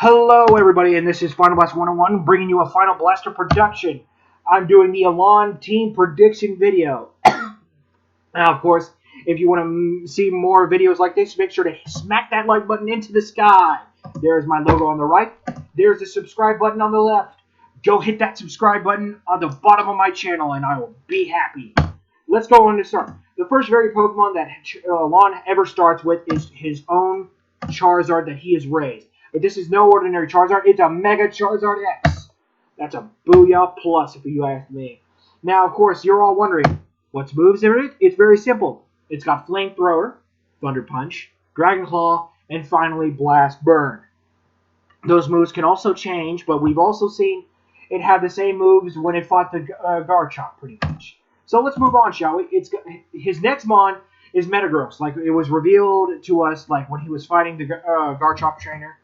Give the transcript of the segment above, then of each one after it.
Hello everybody, and this is Final Blast 101, bringing you a Final Blaster production. I'm doing the Alon team prediction video. Now, of course, if you want to see more videos like this, make sure to smack that like button into the sky. There's my logo on the right. There's the subscribe button on the left. Go hit that subscribe button on the bottom of my channel, and I will be happy. Let's go on to start. The first very Pokemon that Alon ever starts with is his own Charizard that he has raised. But this is no ordinary Charizard. It's a Mega Charizard X. That's a Booyah Plus, if you ask me. Now, of course, you're all wondering, what's moves in it? It's very simple. It's got Flamethrower, Thunder Punch, Dragon Claw, and finally Blast Burn. Those moves can also change, but we've also seen it have the same moves when it fought the Garchomp, pretty much. So let's move on, shall we? His next mon is Metagross, like it was revealed to us, like when he was fighting the Garchomp trainer.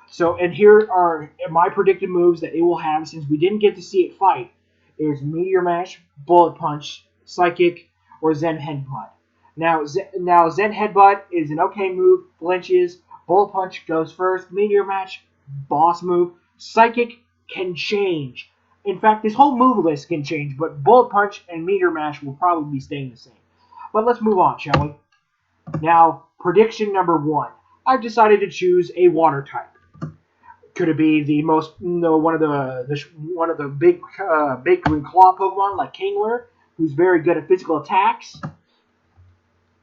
So, and here are my predicted moves that it will have, since we didn't get to see it fight. Is Meteor Mash, Bullet Punch, Psychic, or Zen Headbutt. Now Zen Headbutt is an okay move, flinches. Bullet Punch goes first. Meteor Mash, boss move. Psychic can change. In fact, this whole move list can change, but Bullet Punch and Meteor Mash will probably be staying the same. But let's move on, shall we? Now, prediction number 1. I've decided to choose a water type. Could it be the one of the big green claw Pokemon like Kingler, who's very good at physical attacks?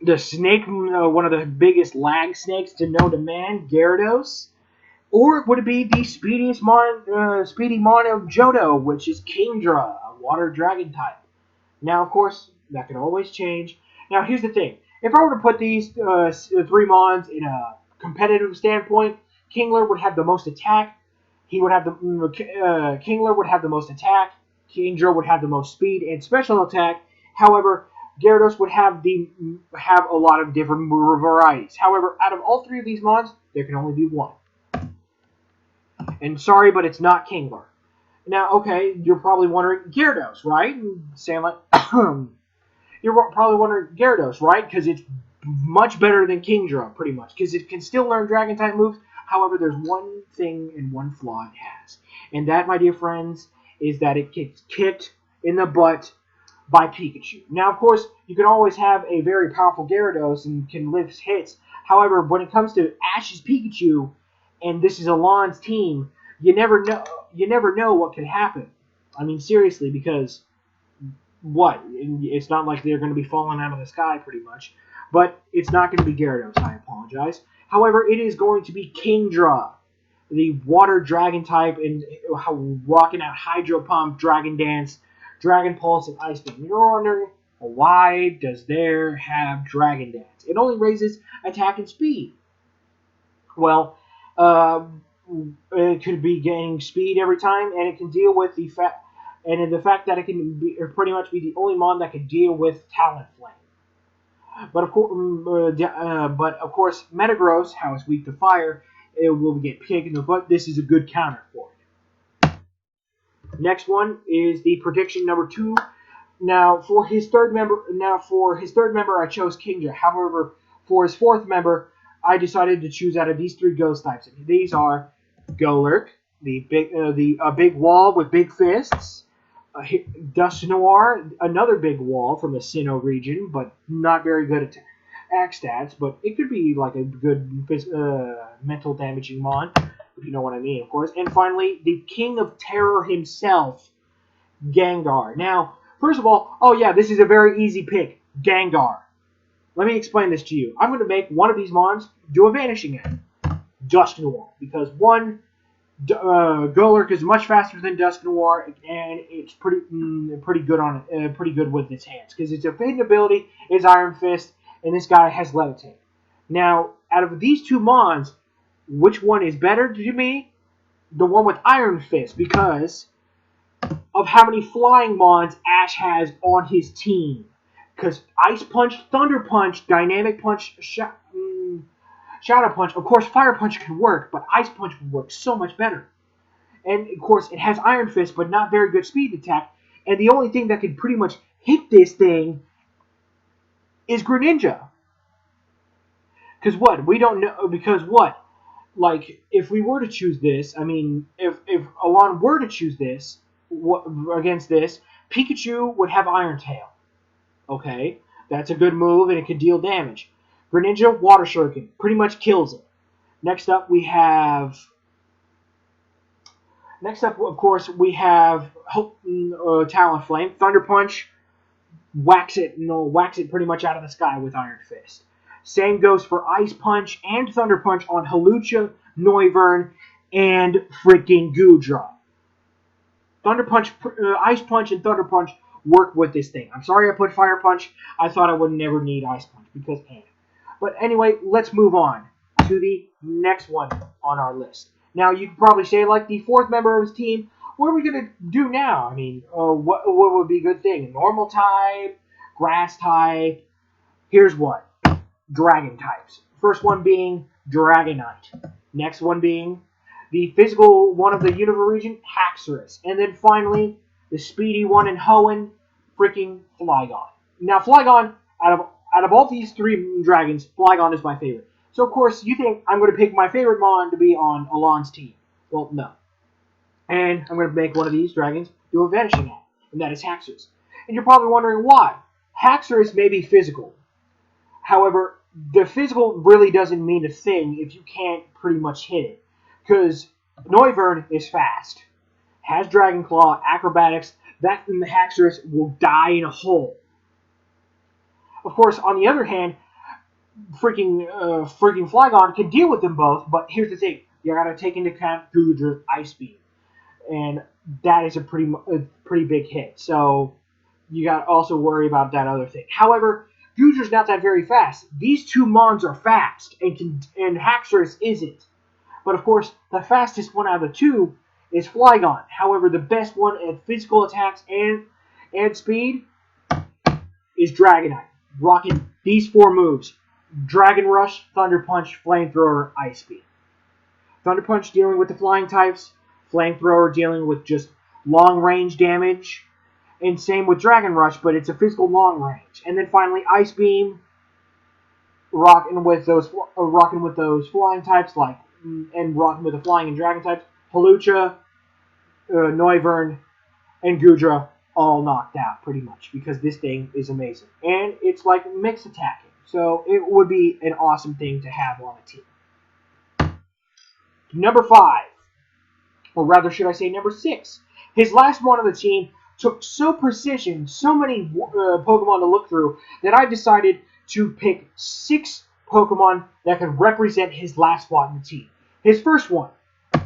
The snake, one of the biggest lag snakes to know to man, Gyarados? Or would it be the speediest speedy mon of Johto, which is Kingdra, a water dragon type? Now, of course, that can always change. Now, here's the thing: if I were to put these 3 mons in a competitive standpoint, Kingler would have the most attack. Kingler would have the most attack. Kingdra would have the most speed and special attack. However, Gyarados would have a lot of different varieties. However, out of all 3 of these mons, there can only be one. And sorry, but it's not Kingler. Now, okay, you're probably wondering Gyarados, right? Saying like, you're probably wondering Gyarados, right? Because it's much better than Kingdra, pretty much, because it can still learn Dragon-type moves. However, there's one thing and one flaw it has. And that, my dear friends, is that it gets kicked in the butt by Pikachu. Now, of course, you can always have a very powerful Gyarados and can lift hits. However, when it comes to Ash's Pikachu, and this is Alon's team, you never know what could happen. I mean, seriously, because what? It's not like they're going to be falling out of the sky, pretty much. But it's not going to be Gyarados, I apologize. However, it is going to be Kingdra, the water dragon type, and rocking out Hydro Pump, Dragon Dance, Dragon Pulse, and Ice Beam. You're wondering, why does there have Dragon Dance? It only raises attack and speed. Well, it could be gaining speed every time, and it can deal with the fact that it can pretty much be the only mon that can deal with Talonflame. But of course, Metagross, how it's weak to fire, it will get kicked in the butt. This is a good counter for it. Next one is the prediction number 2. Now, for his third member, I chose Kingdra. However, for his 4th member, I decided to choose out of these 3 ghost types. And these are Golurk, the big wall with big fists. Dusknoir, another big wall from the Sinnoh region, but not very good at attack stats, but it could be like a good mental damaging mon, if you know what I mean, of course. And finally, the King of Terror himself, Gengar. Now, first of all, oh yeah, this is a very easy pick, Gengar. Let me explain this to you. I'm going to make one of these mons do a Vanishing Act, Dusknoir, because one, Golurk is much faster than Dusknoir, and it's pretty good with its hands, because its evading ability is Iron Fist, and this guy has Levitate. Now, out of these 2 mons, which one is better to me? The one with Iron Fist, because of how many flying mons Ash has on his team. Because Ice Punch, Thunder Punch, Dynamic Punch, Shadow Punch, of course, Fire Punch can work, but Ice Punch would work so much better. And, of course, it has Iron Fist, but not very good speed attack. And the only thing that can pretty much hit this thing is Greninja. Because what? We don't know. Because what? like, if we were to choose this, I mean, if Alon were to choose this against this, Pikachu would have Iron Tail. Okay, that's a good move, and it could deal damage. Greninja, Water Shuriken, pretty much kills it. Next up, of course, we have Talonflame. Thunder Punch, whacks it pretty much out of the sky with Iron Fist. Same goes for Ice Punch and Thunder Punch on Hawlucha, Noivern, and freaking Goodra. Thunder Punch, Ice Punch, and Thunder Punch work with this thing. I'm sorry I put Fire Punch. I thought I would never need Ice Punch because But anyway, let's move on to the next one on our list. Now, you could probably say, like the fourth member of his team, what are we going to do now? I mean, what would be a good thing? Normal type, grass type. Here's what. Dragon types. First one being Dragonite. Next one being the physical one of the Unova region, Haxorus. And then finally, the speedy one in Hoenn, freaking Flygon. Now, Flygon, out of all these three dragons, Flygon is my favorite. So, of course, you think I'm going to pick my favorite Mon to be on Alon's team. Well, no. And I'm going to make one of these dragons do a Vanishing Act, and that is Haxorus. And you're probably wondering why. Haxorus may be physical. However, the physical really doesn't mean a thing if you can't pretty much hit it. Because Noivern is fast, has Dragon Claw, Acrobatics. That Haxorus will die in a hole. Of course, on the other hand, freaking Flygon can deal with them both, but here's the thing. You gotta take into account Goodra's Ice Beam. And that is a pretty big hit. So you gotta also worry about that other thing. However, Goodra's not that very fast. These two Mons are fast, and Haxorus isn't. But of course, the fastest one out of the two is Flygon. However, the best one at physical attacks and speed is Dragonite. Rocking these four moves. Dragon Rush, Thunder Punch, Flamethrower, Ice Beam. Thunder Punch dealing with the flying types. Flamethrower dealing with just long range damage. And same with Dragon Rush, but it's a physical long range. And then finally, Ice Beam, rocking with those flying types, and rocking with the flying and dragon types. Hawlucha, Noivern, and Goodra all knocked out pretty much because this thing is amazing. And it's like mix attacking. So it would be an awesome thing to have on a team. Number 5, or rather should I say number 6. His last one on the team took so many Pokemon to look through, that I decided to pick 6 Pokemon that could represent his last spot in the team. His first one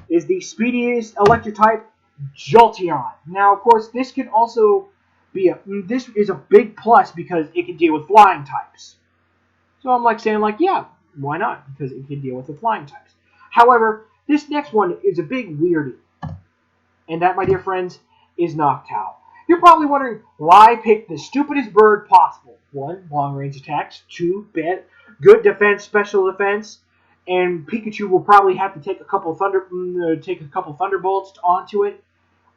is the speediest electric type, Jolteon. Now, of course, this is a big plus because it can deal with flying types. So I'm saying, yeah, why not? Because it can deal with the flying types. However, this next one is a big weirdie. And that, my dear friends, is Noctowl. You're probably wondering why pick the stupidest bird possible. 1, long range attacks. 2, good defense, special defense. And Pikachu will probably have to take a couple Thunderbolts onto it,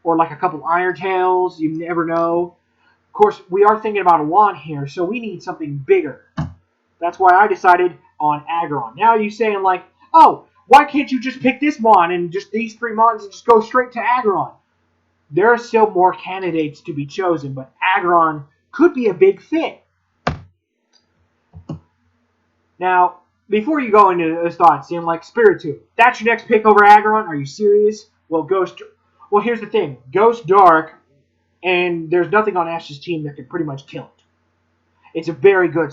or like a couple Iron Tails. You never know. Of course, we are thinking about a wand here, so we need something bigger. That's why I decided on Aggron. Now you're saying oh, why can't you just pick this Mon and just these 3 Mons and just go straight to Aggron? There are still more candidates to be chosen, but Aggron could be a big fit. Now, before you go into those thoughts, saying Spiritomb, that's your next pick over Aggron? Are you serious? Well, here's the thing. Ghost Dark, and there's nothing on Ash's team that can pretty much kill it. It's a very good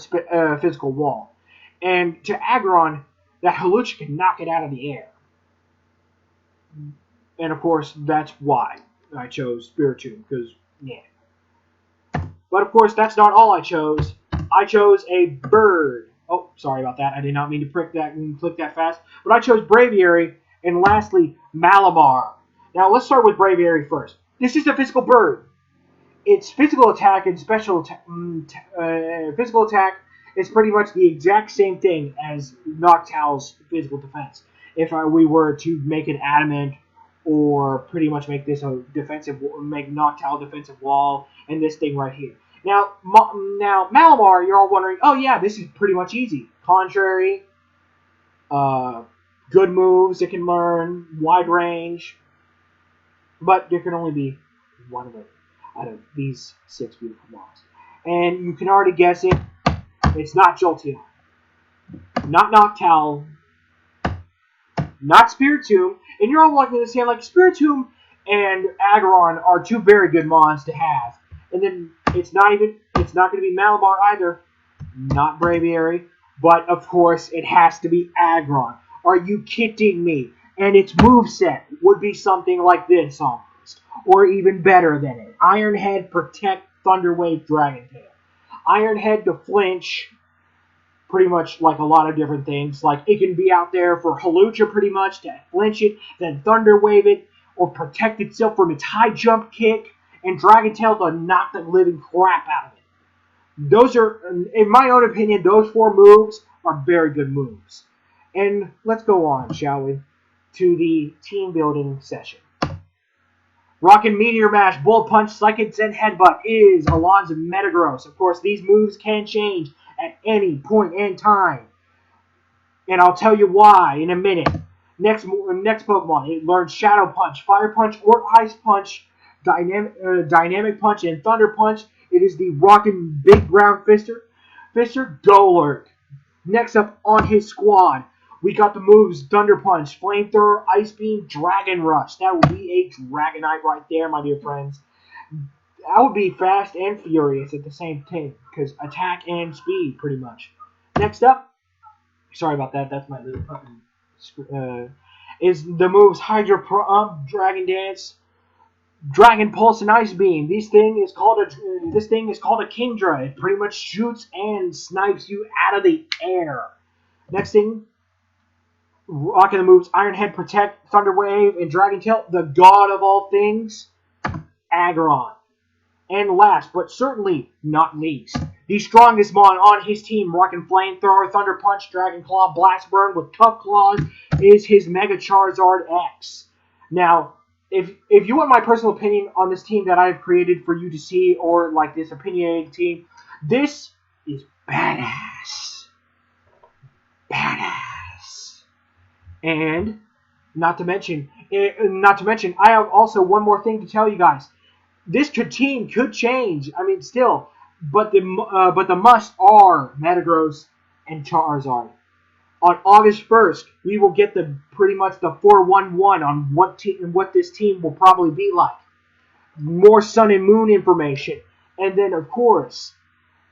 physical wall. And to Aggron, that Hawlucha can knock it out of the air. And of course, that's why I chose Spiritomb, because, yeah. But of course, that's not all I chose. I chose a bird. Oh, sorry about that. I did not mean to click that fast. But I chose Braviary, and lastly, Malamar. Now, let's start with Braviary first. This is a physical bird. Its physical attack and physical attack is pretty much the exact same thing as Noctowl's physical defense. If we were to make it adamant, or pretty much make this make Noctowl defensive wall, and this thing right here. Now Malamar, you're all wondering, oh yeah, this is pretty much easy. Contrary, good moves it can learn, wide range, but there can only be one of it out of these 6 beautiful mons. And you can already guess it. It's not Jolteon, not Noctowl, not Spiritomb. And you're all likely to say, like, Spiritomb and Aggron are 2 very good mons to have. And then it's not going to be Malamar either, not Braviary, but of course it has to be Aggron. Are you kidding me? And its moveset would be something like this almost, or even better than it. Iron Head, Protect, Thunder Wave, Dragon Tail. Iron Head to flinch, pretty much like a lot of different things. Like it can be out there for Hawlucha pretty much to flinch it, then Thunder Wave it, or protect itself from its high jump kick, and Dragon Tail to knock the living crap out of it. Those are, in my own opinion, those 4 moves are very good moves. And let's go on, shall we, to the team building session. Rockin' Meteor Mash, Bullet Punch, Psychic Zen Headbutt is Alonzo Metagross. Of course, these moves can change at any point in time. And I'll tell you why in a minute. Next Pokemon, it learns Shadow Punch, Fire Punch, or Ice Punch, Dynamic Punch, and Thunder Punch. It is the Rockin' Big Brown Fister, Golurk. Next up on his squad, we got the moves Thunder Punch, Flamethrower, Ice Beam, Dragon Rush. That would be a Dragonite right there, my dear friends. That would be fast and furious at the same time, because attack and speed, pretty much. Next up, sorry about that, that's my little fucking is the moves Hydro Pump, Dragon Dance, Dragon Pulse, and Ice Beam. This thing is called a Kingdra. It pretty much shoots and snipes you out of the air. Next thing, rocking the moves Iron Head, Protect, Thunder Wave, and Dragon Tail. The god of all things, Aggron. And last, but certainly not least, the strongest mon on his team, rocking Flamethrower, Thunder Punch, Dragon Claw, Blast Burn with Tough Claws, is his Mega Charizard X. Now, if you want my personal opinion on this team that I've created for you to see, or like this opinionated team, this is badass. Badass. And not to mention, I have also one more thing to tell you guys. This team could change. I mean, still, but the must are Metagross and Charizard. On August 1st, we will get pretty much the 4-1-1 on what this team will probably be like. More Sun and Moon information. And then, of course,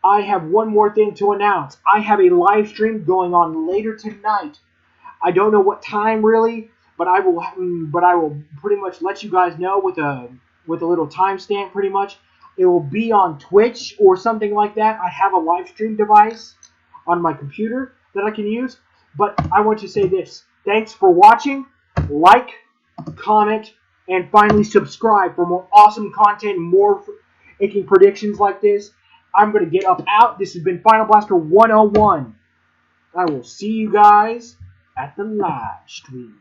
I have one more thing to announce. I have a live stream going on later tonight. I don't know what time really, but I will pretty much let you guys know with a little timestamp pretty much. It will be on Twitch or something like that. I have a live stream device on my computer that I can use. But I want to say this. Thanks for watching. Like, comment, and finally subscribe for more awesome content, more making predictions like this. I'm going to get up out. This has been Final Blaster 101. I will see you guys at the live stream.